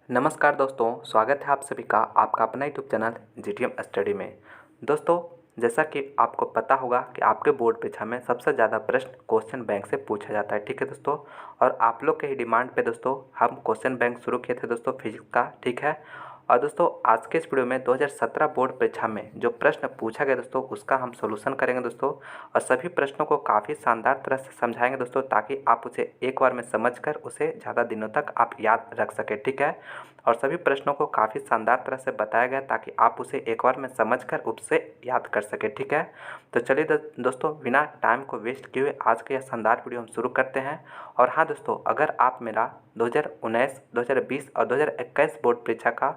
नमस्कार दोस्तों, स्वागत है आप सभी का आपका अपना यूट्यूब चैनल जीटीएम स्टडी में। दोस्तों, जैसा कि आपको पता होगा कि आपके बोर्ड परीक्षा में सबसे ज़्यादा प्रश्न क्वेश्चन बैंक से पूछा जाता है, ठीक है दोस्तों। और आप लोग के ही डिमांड पे दोस्तों हम क्वेश्चन बैंक शुरू किए थे दोस्तों फिजिक्स का, ठीक है। और दोस्तों आज के इस वीडियो में 2017 बोर्ड परीक्षा में जो प्रश्न पूछा गया दोस्तों उसका हम सोल्यूशन करेंगे दोस्तों। और सभी प्रश्नों को काफ़ी शानदार तरह से समझाएंगे दोस्तों, ताकि आप उसे एक बार में समझकर उसे ज़्यादा दिनों तक आप याद रख सकें, ठीक है। और सभी प्रश्नों को काफ़ी शानदार तरह से बताया गया ताकि आप उसे एक बार में समझकर उससे याद कर सकें, ठीक है। तो चलिए दोस्तों, बिना टाइम को वेस्ट किए हुए आज का यह शानदार वीडियो हम शुरू करते हैं। और हाँ दोस्तों, अगर आप मेरा 2019, 2020 और 2021 बोर्ड परीक्षा का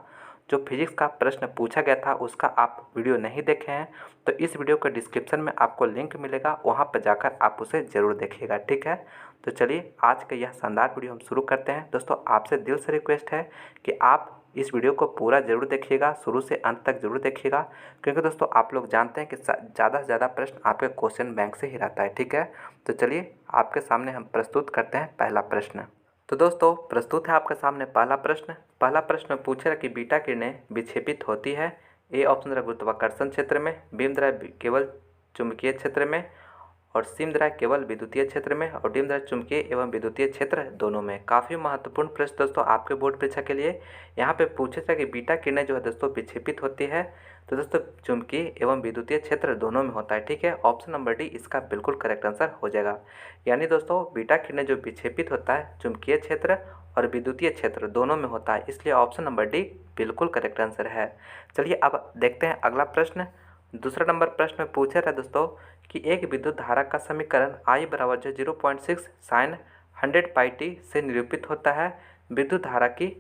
जो फिजिक्स का प्रश्न पूछा गया था उसका आप वीडियो नहीं देखे हैं तो इस वीडियो के डिस्क्रिप्शन में आपको लिंक मिलेगा, वहाँ पर जाकर आप उसे ज़रूर देखिएगा, ठीक है। तो चलिए आज का यह शानदार वीडियो हम शुरू करते हैं। दोस्तों आपसे दिल से रिक्वेस्ट है कि आप इस वीडियो को पूरा ज़रूर देखिएगा, शुरू से अंत तक ज़रूर देखिएगा, क्योंकि दोस्तों आप लोग जानते हैं कि ज़्यादा से ज़्यादा प्रश्न आपके क्वेश्चन बैंक से ही रहता है, ठीक है। तो चलिए आपके सामने हम प्रस्तुत करते हैं पहला प्रश्न। तो दोस्तों प्रस्तुत है आपके सामने पहला प्रश्न। पहला प्रश्न में पूछेगा कि बीटा किरणें विक्षेपित होती है। ए ऑप्शन द्वारा गुरुत्वाकर्षण क्षेत्र में, बी द्वारा केवल चुंबकीय क्षेत्र में, और सी द्वारा केवल विद्युतीय क्षेत्र में, और डी द्वारा चुंबकीय एवं विद्युतीय क्षेत्र दोनों में। काफ़ी महत्वपूर्ण प्रश्न दोस्तों आपके बोर्ड परीक्षा के लिए। यहाँ पे पूछे था कि बीटा किरणें जो है दोस्तों विक्षेपित होती है, तो दोस्तों चुंबकीय एवं विद्युतीय क्षेत्र दोनों में होता है, ठीक है। ऑप्शन नंबर डी इसका बिल्कुल करेक्ट आंसर हो जाएगा। यानी दोस्तों बीटा किरणें जो विक्षेपित होता है चुंबकीय क्षेत्र और विद्युतीय क्षेत्र दोनों में होता है, इसलिए ऑप्शन नंबर डी बिल्कुल करेक्ट आंसर है। चलिए अब देखते हैं अगला प्रश्न। दूसरा नंबर प्रश्न में पूछा था दोस्तों कि एक विद्युत धारा का समीकरण I बराबर जो 0.6 साइन 100 पाई टी से निरूपित होता है। विद्युत धारा की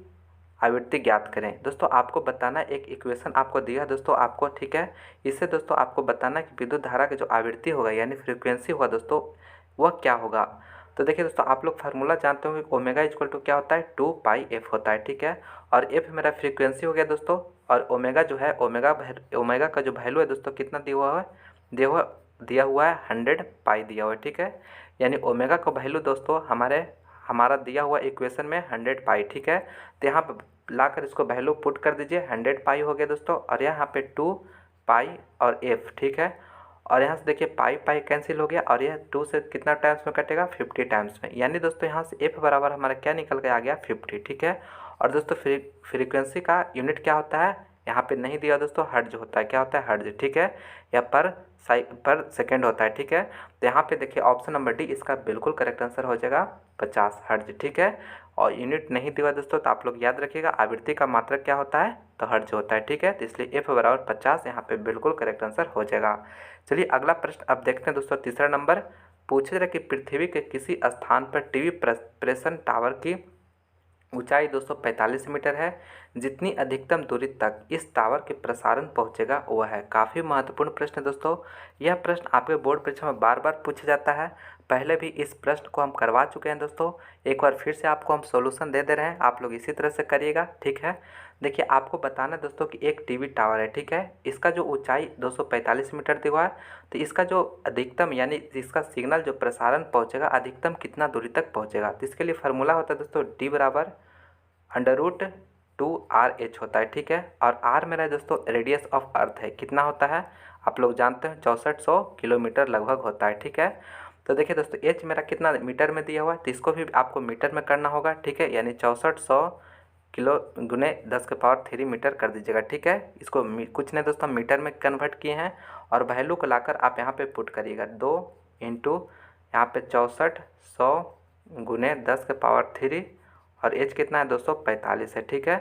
आवृत्ति ज्ञात करें। दोस्तों आपको बताना एक इक्वेशन आपको दिया दोस्तों आपको, ठीक है। इससे दोस्तों आपको बताना कि विद्युत धारा की जो आवृत्ति होगा यानी फ्रीक्वेंसी होगा दोस्तों वह क्या होगा। तो देखिए दोस्तों आप लोग फार्मूला जानते होंगे, ओमेगा इक्वल टू क्या होता है 2 पाई एफ होता है, ठीक है। और एफ मेरा फ्रीक्वेंसी हो गया दोस्तों, और ओमेगा जो है ओमेगा का जो वैल्यू है दोस्तों कितना दिया हुआ है 100 पाई दिया हुआ है, ठीक है। यानी ओमेगा का वैल्यू दोस्तों हमारा दिया हुआ इक्वेशन में 100 पाई, ठीक है। तो यहाँ पर लाकर इसको वैल्यू पुट कर दीजिए, 100 पाई हो गया दोस्तों, और यहाँ पे 2 पाई और एफ, ठीक है। और यहाँ से देखिए पाई पाई कैंसिल हो गया, और यह 2 से कितना टाइम्स में कटेगा 50 टाइम्स में। यानी दोस्तों यहाँ से एफ बराबर हमारा क्या निकल के आ गया 50, ठीक है। और दोस्तों फ्रीक्वेंसी का यूनिट क्या होता है यहाँ पे नहीं दिया दोस्तों, हर्ट्ज होता है, क्या होता है हर्ट्ज, ठीक है, या पर सेकेंड होता है, ठीक है। तो यहाँ पे देखिए ऑप्शन नंबर डी इसका बिल्कुल करेक्ट आंसर हो जाएगा 50 हर्ट्ज, ठीक है। और यूनिट नहीं दिया दोस्तों तो आप लोग याद रखिएगा आवृत्ति का मात्रक क्या होता है तो हर्ट्ज होता है, ठीक है। तो इसलिए एफ बराबर 50 यहाँ पे बिल्कुल करेक्ट आंसर हो जाएगा। चलिए अगला प्रश्न अब देखते हैं दोस्तों। तीसरा नंबर पूछे रहा कि पृथ्वी के किसी स्थान पर टीवी प्रेषण टावर की ऊंचाई 245 मीटर है। जितनी अधिकतम दूरी तक इस टावर के प्रसारण पहुंचेगा वह है। काफ़ी महत्वपूर्ण प्रश्न है दोस्तों। यह प्रश्न आपके बोर्ड परीक्षा में बार बार पूछा जाता है। पहले भी इस प्रश्न को हम करवा चुके हैं दोस्तों, एक बार फिर से आपको हम सॉल्यूशन दे रहे हैं, आप लोग इसी तरह से करिएगा, ठीक है। देखिए आपको बताना है दोस्तों कि एक टीवी टावर है, ठीक है। इसका जो ऊंचाई 245 मीटर दी हुआ है, तो इसका जो अधिकतम यानी इसका सिग्नल जो प्रसारण पहुंचेगा अधिकतम कितना दूरी तक पहुंचेगा। तो इसके लिए फार्मूला होता है दोस्तों डी बराबर √2RH होता है, ठीक है। और आर मेरा दोस्तों रेडियस ऑफ अर्थ है, कितना होता है आप लोग जानते हैं 6400 किलोमीटर लगभग होता है, ठीक है। तो देखिए दोस्तों एच मेरा कितना मीटर में दिया हुआ है, तो इसको भी आपको मीटर में करना होगा, ठीक है। यानी 6400 किलो गुने 10⁻³ मीटर कर दीजिएगा, ठीक है। इसको कुछ नहीं दोस्तों मीटर में कन्वर्ट किए हैं, और वैल्यू को लाकर आप यहाँ पे पुट करिएगा 2 इंटू यहाँ पे 6400 गुने 10⁻³ और एच कितना है 245 है, ठीक है।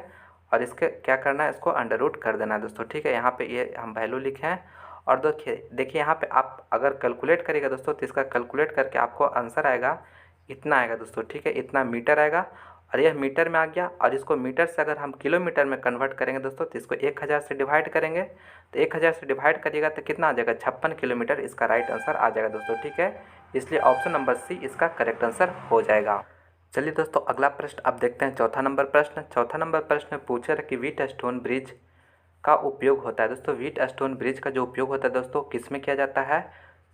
और इसके क्या करना है, इसको अंडर रूट कर देना है दोस्तों, ठीक है। यहाँ पे ये हम वैल्यू लिखे हैं, और देखिए यहाँ पे आप अगर कैलकुलेट करिएगा दोस्तों तो इसका कैलकुलेट करके आपको आंसर आएगा इतना आएगा दोस्तों, ठीक है। इतना मीटर आएगा, और यह मीटर में आ गया। और इसको मीटर से अगर हम किलोमीटर में कन्वर्ट करेंगे दोस्तों तो इसको 1000 से डिवाइड करेंगे, तो 1000 से डिवाइड करिएगा तो कितना आ जाएगा 56 किलोमीटर इसका राइट आंसर आ जाएगा दोस्तों, ठीक है। इसलिए ऑप्शन नंबर सी इसका करेक्ट आंसर हो जाएगा। चलिए दोस्तों अगला प्रश्न अब देखते हैं चौथा नंबर प्रश्न। चौथा नंबर प्रश्न में पूछा है कि व्हीटस्टोन ब्रिज का उपयोग होता है। दोस्तों व्हीटस्टोन ब्रिज का जो उपयोग होता है दोस्तों किस में किया जाता है,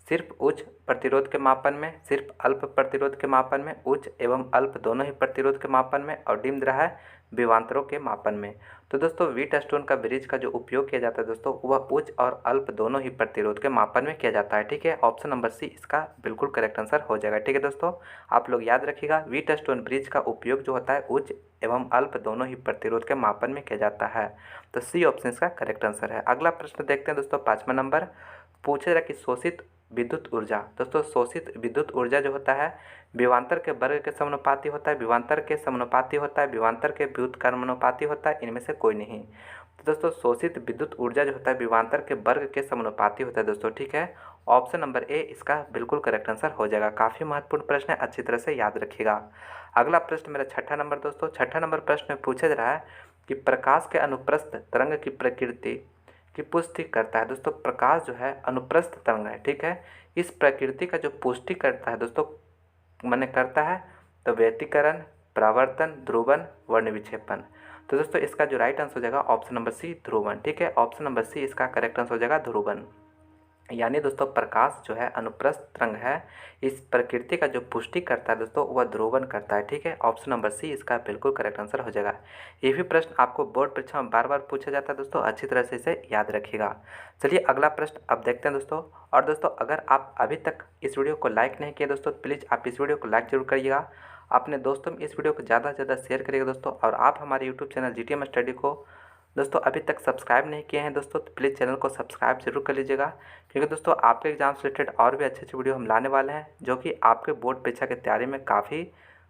सिर्फ उच्च प्रतिरोध के मापन में, सिर्फ अल्प प्रतिरोध के मापन में, उच्च एवं अल्प दोनों ही प्रतिरोध के मापन में, और डिम रहा है विवांतरों के मापन में। तो दोस्तों व्हीटस्टोन का ब्रिज का जो उपयोग किया जाता है दोस्तों वह उच्च और अल्प दोनों ही प्रतिरोध के मापन में किया जाता है। ठीक है, ऑप्शन नंबर सी इसका बिल्कुल करेक्ट आंसर हो जाएगा। ठीक है दोस्तों, आप लोग याद रखिएगा व्हीटस्टोन ब्रिज का उपयोग जो होता है उच्च एवं अल्प दोनों ही प्रतिरोध के मापन में किया जाता है। तो सी ऑप्शन इसका करेक्ट आंसर है। अगला प्रश्न देखते हैं दोस्तों, 5वां नंबर पूछे जा कि शोषित विद्युत ऊर्जा। दोस्तों शोषित विद्युत ऊर्जा जो होता है विवांतर के वर्ग के समानुपाती होता है, विवांतर के समानुपाती होता है, विवांतर के व्युत्क्रमानुपाती होता है, इनमें से कोई नहीं। तो दोस्तों शोषित विद्युत ऊर्जा जो होता है विवांतर के वर्ग के समानुपाती होता है दोस्तों। ठीक है, ऑप्शन नंबर ए इसका बिल्कुल करेक्ट आंसर हो जाएगा। काफ़ी महत्वपूर्ण प्रश्न है, अच्छी तरह से याद रखिएगा। अगला प्रश्न मेरा 6ठा नंबर दोस्तों, 6ठा नंबर प्रश्न में पूछा जा रहा है कि प्रकाश के अनुप्रस्थ तरंग की प्रकृति की पुष्टि करता है। दोस्तों प्रकाश जो है अनुप्रस्थ तरंग है। ठीक है, इस प्रकृति का जो पुष्टि करता है दोस्तों माने करता है तो व्यतिकरण, परावर्तन, ध्रुवन, वर्ण विक्षेपण। तो दोस्तों इसका जो राइट आंसर हो जाएगा ऑप्शन नंबर सी ध्रुवन। ठीक है, ऑप्शन नंबर सी इसका करेक्ट आंसर हो जाएगा ध्रुवन। यानी दोस्तों प्रकाश जो है अनुप्रस्थ तरंग है, इस प्रकृति का जो पुष्टि करता है दोस्तों वह ध्रुवन करता है। ठीक है, ऑप्शन नंबर सी इसका बिल्कुल करेक्ट आंसर हो जाएगा। ये भी प्रश्न आपको बोर्ड परीक्षा में बार बार पूछा जाता है दोस्तों, अच्छी तरह से इसे याद रखिएगा। चलिए अगला प्रश्न अब देखते हैं दोस्तों। और दोस्तों अगर आप अभी तक इस वीडियो को लाइक नहीं किए दोस्तों प्लीज़ आप इस वीडियो को लाइक जरूर करिएगा, अपने दोस्तों में इस वीडियो को ज़्यादा से ज़्यादा शेयर करिएगा दोस्तों। और आप हमारे यूट्यूब चैनल GTM स्टडी को दोस्तों अभी तक सब्सक्राइब नहीं किए हैं दोस्तों तो प्लीज़ चैनल को सब्सक्राइब जरूर कर लीजिएगा, क्योंकि दोस्तों आपके एग्जाम से रिलेटेड और भी अच्छे अच्छे वीडियो हम लाने वाले हैं जो कि आपके बोर्ड परीक्षा की तैयारी में काफ़ी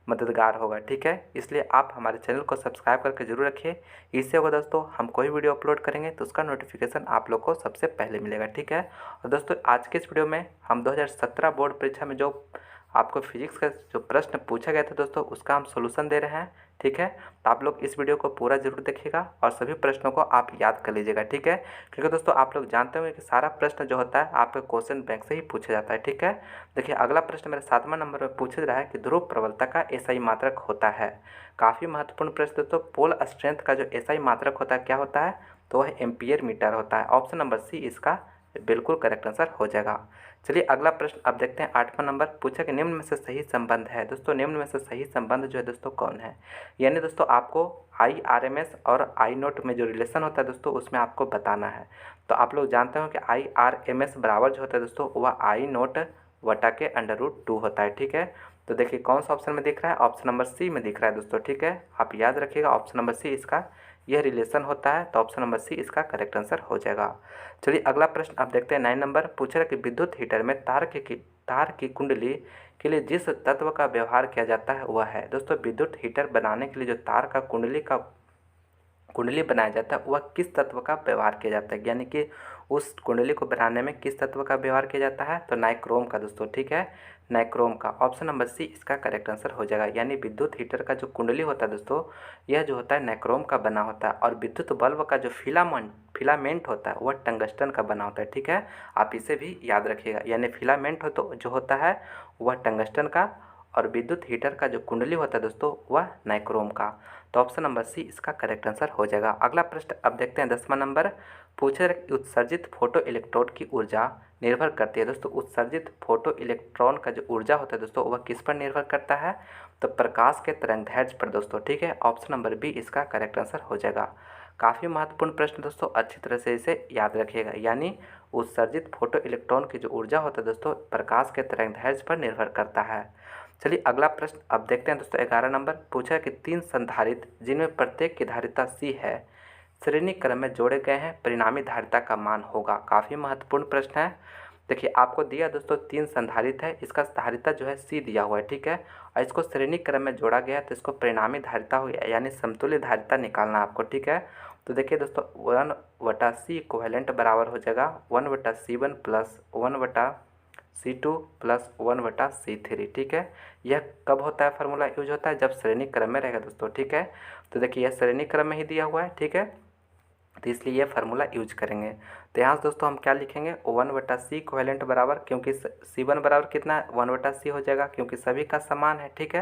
मददगार होगा। ठीक है, इसलिए आप हमारे चैनल को सब्सक्राइब करके जरूर रखिए। इससे होगा दोस्तों हम कोई वीडियो अपलोड करेंगे तो उसका नोटिफिकेशन आप लोग को सबसे पहले मिलेगा। ठीक है, और दोस्तों आज के इस वीडियो में हम 2017 बोर्ड परीक्षा में जो आपको फिजिक्स का जो प्रश्न पूछा गया था दोस्तों उसका हम सोल्यूशन दे रहे हैं। ठीक है, तो आप लोग इस वीडियो को पूरा जरूर देखिएगा और सभी प्रश्नों को आप याद कर लीजिएगा। ठीक है, क्योंकि दोस्तों आप लोग जानते होंगे कि सारा प्रश्न जो होता है आपके क्वेश्चन बैंक से ही पूछा जाता है। ठीक है, देखिए अगला प्रश्न मेरा 7वां नंबर में पूछा जा रहा है कि ध्रुव प्रबलता का एसआई मात्रक होता है। काफ़ी महत्वपूर्ण प्रश्न दोस्तों, पोल स्ट्रेंथ का जो एसआई मात्रक होता है क्या होता है तो वह एम्पियर मीटर होता है। ऑप्शन नंबर सी इसका बिल्कुल करेक्ट आंसर हो जाएगा। चलिए अगला प्रश्न अब देखते हैं 8वां नंबर पूछा कि निम्न में से सही संबंध है। दोस्तों निम्न में से सही संबंध जो है दोस्तों कौन है, यानी दोस्तों आपको IRMS और I0 में जो रिलेशन होता है दोस्तों उसमें आपको बताना है। तो आप लोग जानते हो कि IRMS बराबर जो होता है दोस्तों वह I0 वटा के √2 होता है। ठीक है, तो देखिए कौन सा ऑप्शन में दिख रहा है, ऑप्शन नंबर सी में दिख रहा है दोस्तों। ठीक है, आप याद रखिएगा ऑप्शन नंबर सी इसका यह रिलेशन होता है, तो ऑप्शन नंबर सी इसका करेक्ट आंसर हो जाएगा। चलिए अगला प्रश्न आप देखते हैं 9 नंबर पूछ रहा है कि विद्युत हीटर में तार की कुंडली के लिए जिस तत्व का व्यवहार किया जाता है वह है। दोस्तों विद्युत हीटर बनाने के लिए जो तार का कुंडली बनाया जाता है वह किस तत्व का व्यवहार किया जाता है, यानी कि उस कुंडली को बनाने में किस तत्व का व्यवहार किया जाता है तो नाइक्रोम का दोस्तों। ठीक है, नाइक्रोम का, ऑप्शन नंबर सी इसका करेक्ट आंसर हो जाएगा। यानी विद्युत हीटर का जो कुंडली होता है दोस्तों यह जो होता है नाइक्रोम का बना होता है, और विद्युत बल्ब का जो फिलामेंट होता है वह टंगस्टन का बना होता है। ठीक है, आप इसे भी याद रखिएगा, यानी फिलामेंट हो तो जो होता है वह टंगस्टन का, और विद्युत हीटर का जो कुंडली होता है दोस्तों वह नाइक्रोम का। तो ऑप्शन नंबर सी इसका करेक्ट आंसर हो जाएगा। अगला प्रश्न अब देखते हैं 10वां नंबर पूछे उत्सर्जित फोटो इलेक्ट्रोड की ऊर्जा निर्भर करती है। दोस्तों उत्सर्जित फोटो इलेक्ट्रॉन का जो ऊर्जा होता है दोस्तों वह किस पर निर्भर करता है तो प्रकाश के तरंगदैर्घ्य पर दोस्तों। ठीक है, ऑप्शन नंबर बी इसका करेक्ट आंसर हो जाएगा। काफ़ी महत्वपूर्ण प्रश्न दोस्तों, अच्छी तरह से इसे याद रखिएगा। यानी उत्सर्जित फोटो इलेक्ट्रॉन की जो ऊर्जा होता है दोस्तों प्रकाश के तरंगदैर्घ्य पर निर्भर करता है। चलिए अगला प्रश्न अब देखते हैं दोस्तों 11 नंबर पूछा कि 3 संधारित्र जिनमें प्रत्येक की धारिता C है श्रेणी क्रम में जोड़े गए हैं परिणामी धारिता का मान होगा। काफ़ी महत्वपूर्ण प्रश्न है। देखिए आपको दिया दोस्तों 3 संधारित्र है, इसका धारिता जो है C दिया हुआ है। ठीक है, और इसको श्रेणी क्रम में जोड़ा गया है तो इसको परिणामी धारिता हो गया, यानी समतुल्य धारिता निकालना आपको। ठीक है, तो देखिए दोस्तों 1/C इक्विवेलेंट बराबर हो जाएगा 1/C1 plus 1/C2 plus 1/C3। ठीक है, यह कब होता है फार्मूला यूज होता है जब श्रेणी क्रम में रहेगा दोस्तों। ठीक है, तो देखिए यह श्रेणी क्रम में ही दिया हुआ है। ठीक है, तो इसलिए यह फार्मूला यूज करेंगे। तो यहाँ से दोस्तों हम क्या लिखेंगे 1/C इक्विवेलेंट बराबर, क्योंकि C1 बराबर कितना है 1/C हो जाएगा क्योंकि सभी का समान है। ठीक है,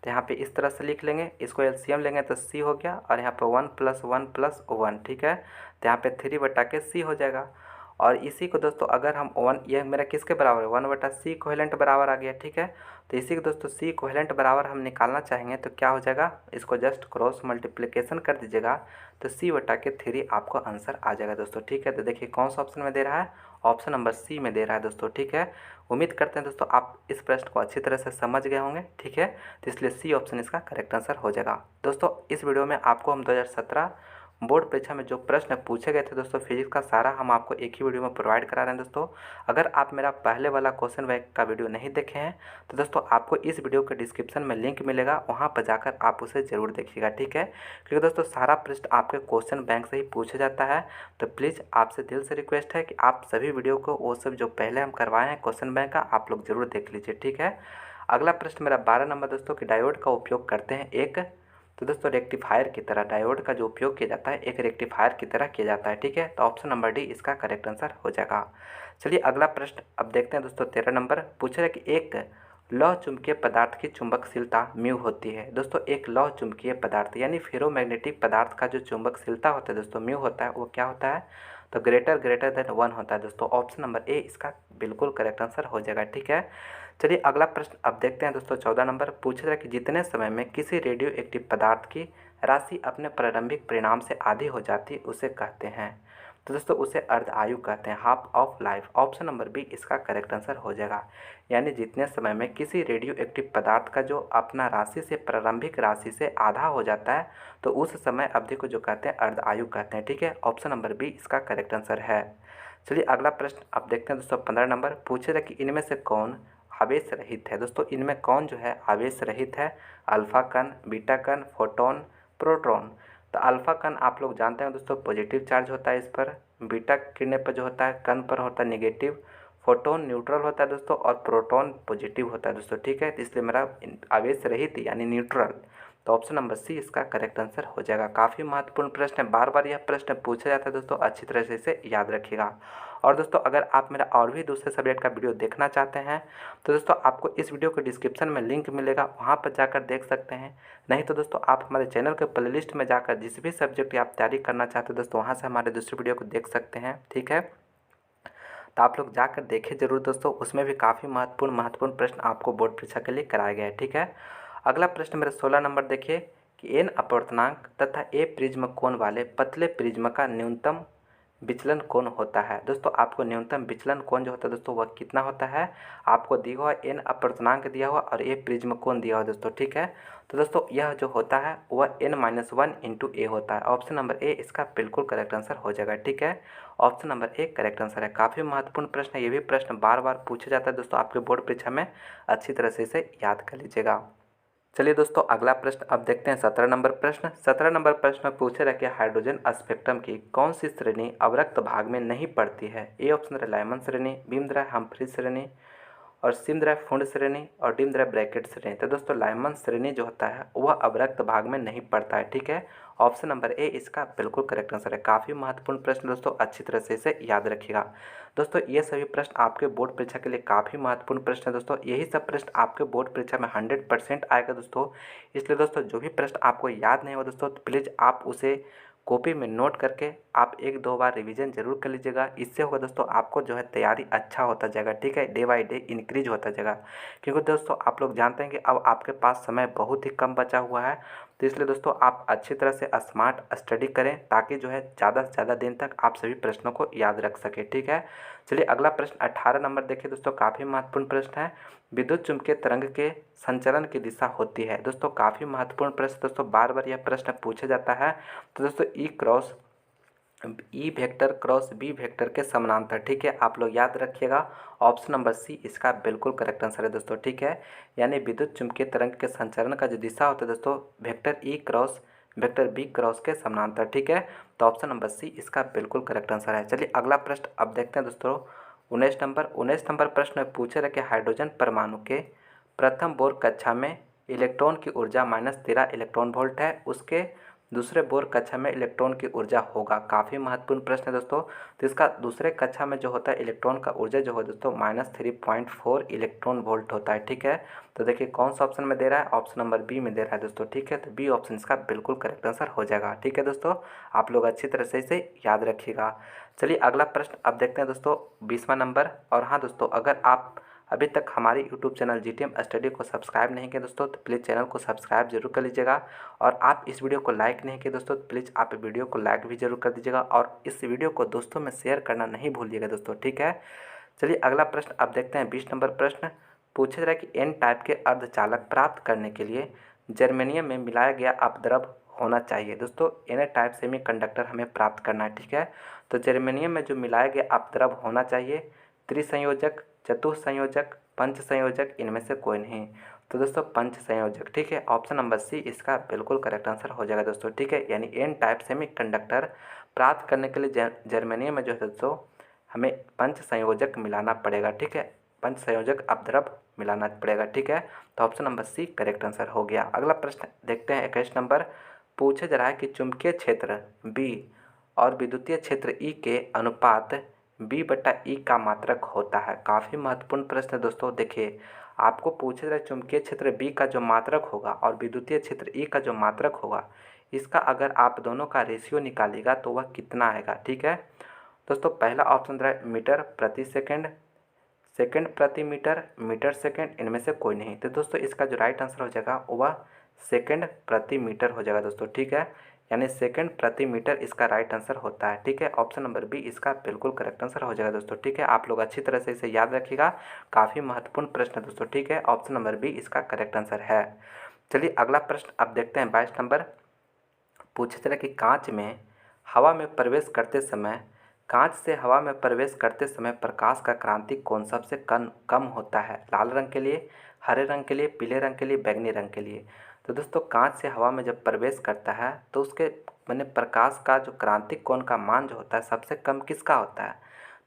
तो यहाँ पे इस तरह से लिख लेंगे, इसको LCM लेंगे तो C हो गया, और यहाँ पे 1 + 1 + 1। ठीक है, तो यहाँ पे 3/C हो जाएगा। और इसी को दोस्तों अगर हम 1 यह मेरा किसके बराबर है 1/C इक्विवेलेंट बराबर आ गया। ठीक है, तो इसी को दोस्तों सी इक्विवेलेंट बराबर हम निकालना चाहेंगे तो क्या हो जाएगा, इसको जस्ट क्रॉस मल्टीप्लिकेशन कर दीजिएगा तो सी बटा के 3 आपको आंसर आ जाएगा दोस्तों। ठीक है, तो देखिए कौन सा ऑप्शन में दे रहा है, ऑप्शन नंबर सी में दे रहा है दोस्तों। ठीक है, उम्मीद करते हैं दोस्तों आप इस प्रश्न को अच्छी तरह से समझ गए होंगे। ठीक है, तो इसलिए सी ऑप्शन इसका करेक्ट आंसर हो जाएगा। दोस्तों इस वीडियो में आपको हम 2017 बोर्ड परीक्षा में जो प्रश्न पूछे गए थे दोस्तों फिजिक्स का, सारा हम आपको एक ही वीडियो में प्रोवाइड करा रहे हैं दोस्तों। अगर आप मेरा पहले वाला क्वेश्चन बैंक का वीडियो नहीं देखे हैं तो दोस्तों आपको इस वीडियो के डिस्क्रिप्शन में लिंक मिलेगा, वहाँ पर जाकर आप उसे ज़रूर देखिएगा। ठीक है, क्योंकि दोस्तों सारा प्रश्न आपके क्वेश्चन बैंक से ही पूछा जाता है, तो प्लीज़ आपसे दिल से रिक्वेस्ट है कि आप सभी वीडियो को वो सब जो पहले हम करवाए हैं क्वेश्चन बैंक का आप लोग ज़रूर देख लीजिए। ठीक है, अगला प्रश्न मेरा 12 नंबर दोस्तों कि डायोड का उपयोग करते हैं एक, तो दोस्तों रेक्टिफायर की तरह, डायोड का जो उपयोग किया जाता है एक रेक्टिफायर की तरह किया जाता है। ठीक है, तो ऑप्शन नंबर डी इसका करेक्ट आंसर हो जाएगा। चलिए अगला प्रश्न अब देखते हैं दोस्तों। 13 नंबर पूछ रहे कि एक लौह चुंबकीय पदार्थ की चुंबकशीलता म्यू होती है। दोस्तों एक लौह चुंबकीय पदार्थ यानी फेरोमैग्नेटिक पदार्थ का जो चुंबकशीलता होता है दोस्तों म्यू होता है, वो क्या होता है, तो ग्रेटर देन 1 होता है दोस्तों। ऑप्शन नंबर ए इसका बिल्कुल करेक्ट आंसर हो जाएगा। ठीक है, चलिए अगला प्रश्न अब देखते हैं दोस्तों। 14 नंबर पूछ रहा है कि जितने समय में किसी रेडियो एक्टिव पदार्थ की राशि अपने प्रारंभिक परिणाम से आधी हो जाती उसे कहते हैं, तो दोस्तों उसे अर्ध आयु कहते हैं, half of life. Option number B इसका करेक्ट आंसर हो जाएगा। यानी जितने समय में किसी रेडियो एक्टिव पदार्थ का जो अपना राशि से प्रारंभिक राशि से आधा हो जाता है तो उस समय अवधि को जो कहते हैं अर्ध आयु कहते हैं। ठीक है, ऑप्शन नंबर बी इसका करेक्ट आंसर है। चलिए अगला प्रश्न अब देखते हैं दोस्तों। 15 नंबर पूछ रहे कि इनमें से कौन आवेश रहित है। दोस्तों इनमें कौन जो है आवेश रहित है, अल्फा कण, बीटा कण, फोटोन, प्रोटॉन। तो अल्फा कण आप लोग जानते हैं दोस्तों पॉजिटिव चार्ज होता है इस पर, बीटा किरणें पर जो होता है कण पर होता है निगेटिव, फोटोन न्यूट्रल होता है दोस्तों और प्रोटॉन पॉजिटिव होता है दोस्तों। ठीक है, तो इसलिए मेरा आवेश रहित यानी न्यूट्रल, तो ऑप्शन नंबर सी इसका करेक्ट आंसर हो जाएगा। काफ़ी महत्वपूर्ण प्रश्न है, बार बार यह प्रश्न पूछा जाता है दोस्तों, अच्छी तरह से इसे याद रखिएगा। और दोस्तों अगर आप मेरा और भी दूसरे सब्जेक्ट का वीडियो देखना चाहते हैं तो दोस्तों आपको इस वीडियो के डिस्क्रिप्शन में लिंक मिलेगा, वहाँ पर जाकर देख सकते हैं। नहीं तो दोस्तों आप हमारे चैनल के प्लेलिस्ट में जाकर जिस भी सब्जेक्ट आप तैयारी करना चाहते हैं दोस्तों वहाँ से हमारे दूसरे वीडियो को देख सकते हैं। ठीक है, तो आप लोग जाकर देखें जरूर दोस्तों, उसमें भी काफ़ी महत्वपूर्ण प्रश्न आपको बोर्ड परीक्षा के लिए कराए गए हैं। ठीक है, अगला प्रश्न मेरा 16 नंबर देखिए कि एन अपवर्तनांक तथा ए प्रिज्म कोण वाले पतले प्रिज्म का न्यूनतम विचलन कोण होता है। दोस्तों आपको न्यूनतम विचलन कोण जो होता है दोस्तों वह कितना होता है, आपको दिया हुआ एन अपवर्तनांक दिया हुआ और ए प्रिज्म कोण दिया हुआ दोस्तों। ठीक है, तो दोस्तों यह जो होता है वह n-1 इंटू ए होता है। ऑप्शन नंबर ए इसका बिल्कुल करेक्ट आंसर हो जाएगा। ठीक है, option number A correct answer है। काफ़ी महत्वपूर्ण प्रश्न है, ये भी प्रश्न बार बार पूछा जाता है दोस्तों आपके बोर्ड परीक्षा में, अच्छी तरह से इसे याद कर लीजिएगा। चलिए दोस्तों अगला प्रश्न अब देखते हैं। 17 नंबर प्रश्न। 17 नंबर प्रश्न में पूछे रहे कि हाइड्रोजन स्पेक्ट्रम की कौन सी श्रेणी अवरक्त भाग में नहीं पड़ती है। ए ऑप्शन है लाइमन श्रेणी, बीमद्रय हम्फ्री श्रेणी और सिमद्रय फुंड श्रेणी और डिमद्रय ब्रैकेट श्रेणी। तो दोस्तों लाइमन श्रेणी जो होता है वह अवरक्त भाग में नहीं पड़ता है। ठीक है, ऑप्शन नंबर ए इसका बिल्कुल करेक्ट आंसर है। काफ़ी महत्वपूर्ण प्रश्न दोस्तों, अच्छी तरह से इसे याद रखिएगा। दोस्तों ये सभी प्रश्न आपके बोर्ड परीक्षा के लिए काफ़ी महत्वपूर्ण प्रश्न है दोस्तों, यही सब प्रश्न आपके बोर्ड परीक्षा में 100% आएगा दोस्तों। इसलिए दोस्तों जो भी प्रश्न आपको याद नहीं हुआ दोस्तों तो प्लीज़ आप उसे कॉपी में नोट करके आप 1-2 बार रिवीजन जरूर कर लीजिएगा। इससे होगा दोस्तों आपको जो है तैयारी अच्छा होता जाएगा। ठीक है, डे बाय डे इंक्रीज होता जाएगा, क्योंकि दोस्तों आप लोग जानते हैं कि अब आपके पास समय बहुत ही कम बचा हुआ है। तो इसलिए दोस्तों आप अच्छी तरह से स्मार्ट स्टडी करें ताकि जो है ज़्यादा से ज़्यादा दिन तक आप सभी प्रश्नों को याद रख सकें। ठीक है, चलिए अगला प्रश्न 18 नंबर देखिए दोस्तों, काफ़ी महत्वपूर्ण प्रश्न है। विद्युत चुम्बकीय तरंग के संचरण की दिशा होती है। दोस्तों काफ़ी महत्वपूर्ण प्रश्न दोस्तों, बार बार यह प्रश्न पूछा जाता है। तो दोस्तों E vector cross B vector के समानांतर। ठीक है, आप लोग याद रखिएगा, ऑप्शन नंबर सी इसका बिल्कुल करेक्ट आंसर है दोस्तों। ठीक है, यानी विद्युत चुम्बकीय तरंग के संचरण का जो दिशा होता है दोस्तों vector E cross vector B cross के समानांतर। ठीक है, तो ऑप्शन नंबर सी इसका बिल्कुल करेक्ट आंसर है। चलिए अगला प्रश्न अब देखते हैं दोस्तों। 19 नंबर प्रश्न में पूछे रहे कि हाइड्रोजन परमाणु के प्रथम बोर कक्षा में इलेक्ट्रॉन की ऊर्जा -13 इलेक्ट्रॉन वोल्ट है, उसके दूसरे बोर कक्षा में इलेक्ट्रॉन की ऊर्जा होगा। काफ़ी महत्वपूर्ण प्रश्न है दोस्तों। तो इसका दूसरे कक्षा में जो होता है इलेक्ट्रॉन का ऊर्जा जो है दोस्तों -3.4 इलेक्ट्रॉन वोल्ट होता है। ठीक है, तो देखिए कौन सा ऑप्शन में दे रहा है, ऑप्शन नंबर बी में दे रहा है दोस्तों। ठीक है, तो बी ऑप्शन इसका बिल्कुल करेक्ट आंसर हो जाएगा। ठीक है दोस्तों, आप लोग अच्छी तरह से इसे याद रखिएगा। चलिए अगला प्रश्न अब देखते हैं दोस्तों 20वां नंबर। और हाँ दोस्तों, अगर आप अभी तक हमारे यूट्यूब चैनल जीटीएम स्टडी को सब्सक्राइब नहीं किया दोस्तों तो प्लीज़ चैनल को सब्सक्राइब जरूर कर लीजिएगा। और आप इस वीडियो को लाइक नहीं किए दोस्तों तो प्लीज़ आप वीडियो को लाइक भी जरूर कर दीजिएगा और इस वीडियो को दोस्तों में शेयर करना नहीं भूलिएगा दोस्तों, ठीक है। चलिए अगला प्रश्न अब देखते हैं। 20 नंबर प्रश्न पूछा जा रहा है कि एन टाइप के अर्धचालक प्राप्त करने के लिए जर्मेनियम में मिलाया गया अपद्रव होना चाहिए। दोस्तों एन टाइप सेमीकंडक्टर हमें प्राप्त करना है, ठीक है। तो जर्मेनियम में जो मिलाया गया अपद्रव होना चाहिए त्रिसंयोजक, चतुसंयोजक, पंच संयोजक, इनमें से कोई नहीं। तो दोस्तों पंच संयोजक, ठीक है। ऑप्शन नंबर सी इसका बिल्कुल करेक्ट आंसर हो जाएगा दोस्तों, ठीक है। यानी एन टाइप सेमीकंडक्टर प्राप्त करने के लिए जर्मेनियम में जो है दोस्तों हमें पंच संयोजक मिलाना पड़ेगा, ठीक है। पंच संयोजक अपद्रव मिलाना पड़ेगा, ठीक है। तो option number C correct answer हो गया। अगला प्रश्न देखते हैं। 21 नंबर पूछा जा रहा है कि चुंबकीय क्षेत्र बी और विद्युतीय क्षेत्र ई के अनुपात B/E का मात्रक होता है। काफ़ी महत्वपूर्ण प्रश्न है दोस्तों। देखिए आपको पूछा जा रहा है चुंबकीय क्षेत्र बी का जो मात्रक होगा और विद्युतीय क्षेत्र ई का जो मात्रक होगा, इसका अगर आप दोनों का रेशियो निकालिएगा तो वह कितना आएगा, ठीक है। दोस्तों पहला ऑप्शन रहा है मीटर प्रति सेकंड, सेकंड प्रति मीटर, मीटर सेकंड, इनमें से कोई नहीं। तो दोस्तों इसका जो राइट आंसर हो जाएगा वह सेकंड प्रति मीटर हो जाएगा दोस्तों, ठीक है। यानी सेकंड प्रति मीटर इसका राइट आंसर होता है, ठीक है। ऑप्शन नंबर बी इसका बिल्कुल करेक्ट आंसर हो जाएगा दोस्तों, ठीक है। आप लोग अच्छी तरह से इसे याद रखिएगा, काफ़ी महत्वपूर्ण प्रश्न है दोस्तों, ठीक है। ऑप्शन नंबर बी इसका करेक्ट आंसर है। चलिए अगला प्रश्न अब देखते हैं। 22 नंबर पूछा जा रहा है कि कांच में हवा में प्रवेश करते समय, कांच से हवा में प्रवेश करते समय प्रकाश का क्रांति कोण सबसे कम होता है? लाल रंग के लिए, हरे रंग के लिए, पीले रंग के लिए, बैंगनी रंग के लिए। तो दोस्तों कांच से हवा में जब प्रवेश करता है तो उसके मैंने प्रकाश का जो क्रांतिक कोण का मान जो होता है सबसे कम किसका होता है?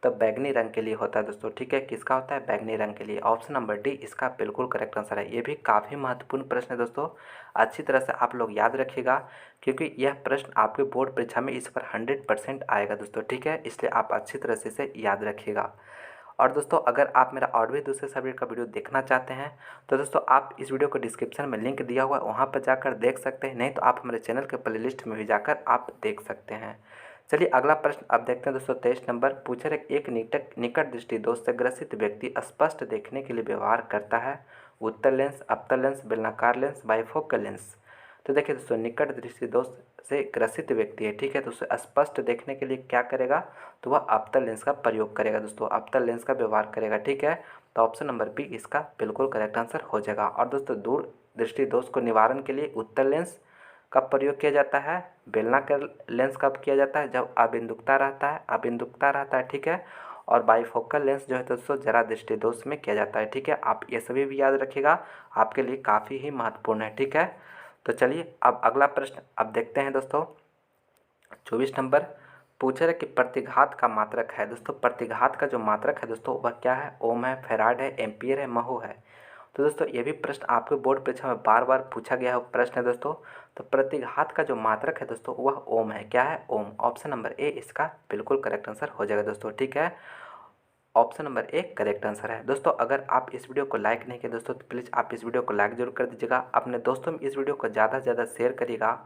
तो बैंगनी रंग के लिए होता है दोस्तों, ठीक है। किसका होता है? बैंगनी रंग के लिए। ऑप्शन नंबर डी इसका बिल्कुल करेक्ट आंसर है। ये भी काफ़ी महत्वपूर्ण प्रश्न है दोस्तों, अच्छी तरह से आप लोग याद रखिएगा क्योंकि यह प्रश्न आपके बोर्ड परीक्षा में इस पर 100% आएगा दोस्तों, ठीक है। इसलिए आप अच्छी तरह से इसे याद रखिएगा। और दोस्तों अगर आप मेरा और भी दूसरे सब्जेक्ट का वीडियो देखना चाहते हैं तो दोस्तों आप इस वीडियो को डिस्क्रिप्शन में लिंक दिया हुआ है, वहाँ पर जाकर देख सकते हैं, नहीं तो आप हमारे चैनल के प्लेलिस्ट में भी जाकर आप देख सकते हैं। चलिए अगला प्रश्न अब देखते हैं दोस्तों। 23 नंबर पूछा है एक निकट दृष्टि दोष से ग्रसित व्यक्ति स्पष्ट देखने के लिए व्यवहार करता है उत्तल लेंस, अवतल लेंस, बेलनाकार लेंस, बाइफोकल लेंस। तो देखिए दोस्तों निकट दृष्टि दोष से ग्रसित व्यक्ति है, ठीक है। तो उसे स्पष्ट देखने के लिए क्या करेगा? तो वह अवतल लेंस का प्रयोग करेगा दोस्तों, अवतल लेंस का व्यवहार करेगा, ठीक है। तो ऑप्शन नंबर बी इसका बिल्कुल करेक्ट आंसर हो जाएगा। और दोस्तों दूर दृष्टि दोष को निवारण के लिए उत्तल लेंस का प्रयोग किया जाता है, बेलनाकार लेंस कब किया जाता है? जब अबिंदुकता रहता है, ठीक है। और बाइफोकल लेंस जो है दोस्तों जरा दृष्टि दोष में किया जाता है, ठीक है। आप ये सभी भी याद रखिएगा, आपके लिए काफ़ी ही महत्वपूर्ण है, ठीक है। तो चलिए अब अगला प्रश्न अब देखते हैं दोस्तों। 24 नंबर पूछा है कि प्रतिघात का मात्रक है। दोस्तों प्रतिघात का जो मात्रक है दोस्तों वह क्या है? ओम है, फैराड है, एम्पियर है, महो है। तो दोस्तों ये भी प्रश्न आपके बोर्ड परीक्षा में बार बार पूछा गया है प्रश्न है दोस्तों। तो प्रतिघात का जो मात्रक है दोस्तों वह ओम है। क्या है? ओम। ऑप्शन नंबर ए इसका बिल्कुल करेक्ट आंसर हो जाएगा दोस्तों, ठीक है। Option number A correct answer है। दोस्तों अगर आप इस वीडियो को लाइक नहीं किए दोस्तों तो प्लीज़ आप इस वीडियो को लाइक जरूर कर दीजिएगा, अपने दोस्तों में इस वीडियो को ज़्यादा से ज़्यादा शेयर करिएगा।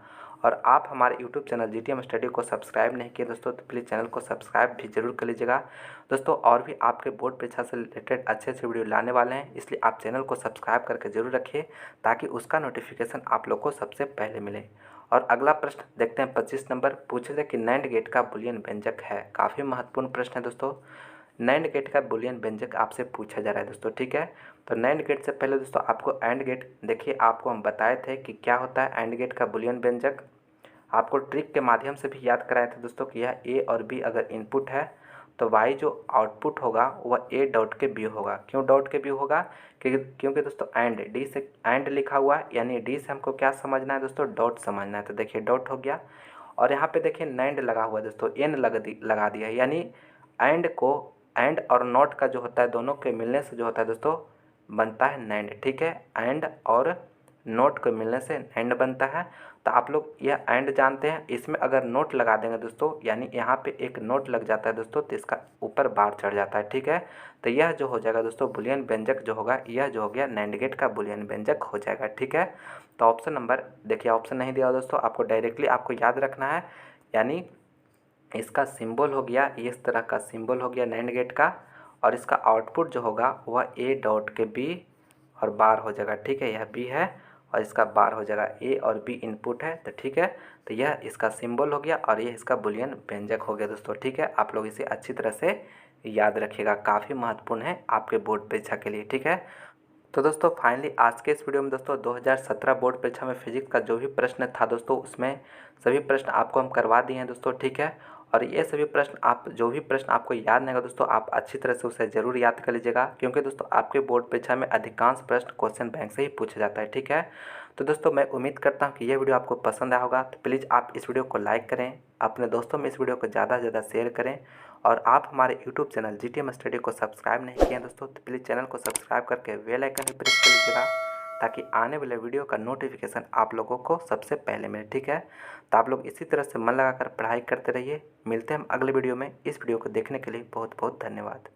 और आप हमारे यूट्यूब चैनल जीटीएम स्टडी को सब्सक्राइब नहीं किए दोस्तों तो प्लीज़ चैनल को सब्सक्राइब भी जरूर कर लीजिएगा दोस्तों। और भी आपके बोर्ड परीक्षा से रिलेटेड अच्छे अच्छे वीडियो लाने वाले हैं, इसलिए आप चैनल को सब्सक्राइब करके जरूर रखिए ताकि उसका नोटिफिकेशन आप लोग को सबसे पहले मिले। और अगला प्रश्न देखते हैं। 25 नंबर पूछे थे कि नैंड गेट का बुलियन व्यंजक है। काफ़ी महत्वपूर्ण प्रश्न है दोस्तों। नैंड गेट का बुलियन व्यंजक आपसे पूछा जा रहा है दोस्तों, ठीक है। तो नैंड गेट से पहले दोस्तों आपको एंड गेट, देखिए आपको हम बताए थे कि क्या होता है एंड गेट का बुलियन व्यंजक। आपको ट्रिक के माध्यम से भी याद कराए थे दोस्तों कि यह ए और बी अगर इनपुट है तो वाई जो आउटपुट होगा वह ए डॉट के बी होगा। क्यों डॉट के बी होगा? क्योंकि दोस्तों एंड डी से एंड लिखा हुआ है, यानी डी से हमको क्या समझना है दोस्तों? डॉट समझना है। तो देखिए डॉट हो गया और यहाँ पे देखिए नैंड लगा हुआ है दोस्तों, एन लगा दिया है, यानी एंड को एंड और नॉट का जो होता है दोनों के मिलने से जो होता है दोस्तों बनता है नैंड, ठीक है। एंड और नोट को मिलने से एंड बनता है। तो आप लोग यह एंड जानते हैं, इसमें अगर नोट लगा देंगे दोस्तों यानी यहाँ पे एक नोट लग जाता है दोस्तों तो इसका ऊपर बार चढ़ जाता है, ठीक है। तो यह जो हो जाएगा दोस्तों बुलियन व्यंजक जो होगा, यह जो हो गया नैंड गेट का बुलियन व्यंजक हो जाएगा, ठीक है। तो ऑप्शन नंबर देखिए, ऑप्शन नहीं दिया दोस्तों, आपको डायरेक्टली आपको याद रखना है। यानी इसका सिंबल हो गया इस तरह का सिंबल हो गया नैंड गेट का, और इसका आउटपुट जो होगा वह ए डॉट के बी और बार हो जाएगा। ठीक है, यह बी है और इसका बार हो जाएगा। ए और बी इनपुट है, तो ठीक है, तो यह इसका सिंबल हो गया और ये इसका बुलियन व्यंजक हो गया दोस्तों। ठीक है, आप लोग इसे अच्छी तरह से याद रखिएगा, काफ़ी महत्वपूर्ण है आपके बोर्ड परीक्षा के लिए। ठीक है, तो दोस्तों फाइनली आज के इस वीडियो में दोस्तों 2017 बोर्ड परीक्षा में फिजिक्स का जो भी प्रश्न था दोस्तों, उसमें सभी प्रश्न आपको हम करवा दिए हैं दोस्तों। ठीक है, और ये सभी प्रश्न आप जो भी प्रश्न आपको याद नहीं होगा दोस्तों, आप अच्छी तरह से उसे ज़रूर याद कर लीजिएगा, क्योंकि दोस्तों आपके बोर्ड परीक्षा में अधिकांश प्रश्न क्वेश्चन बैंक से ही पूछा जाता है। ठीक है, तो दोस्तों मैं उम्मीद करता हूँ कि यह वीडियो आपको पसंद आया होगा। तो प्लीज़ आप इस वीडियो को लाइक करें, अपने दोस्तों में इस वीडियो को ज़्यादा से ज़्यादा शेयर करें, और आप हमारे यूट्यूब चैनल जीटीएम स्टडी को सब्सक्राइब नहीं किए हैं दोस्तों, तो प्लीज़ चैनल को सब्सक्राइब करके बेल आइकन भी प्रेस कर लीजिएगा, ताकि आने वाले वीडियो का नोटिफिकेशन आप लोगों को सबसे पहले मिले। ठीक है, तो आप लोग इसी तरह से मन लगाकर पढ़ाई करते रहिए। मिलते हैं हम अगले वीडियो में। इस वीडियो को देखने के लिए बहुत बहुत धन्यवाद।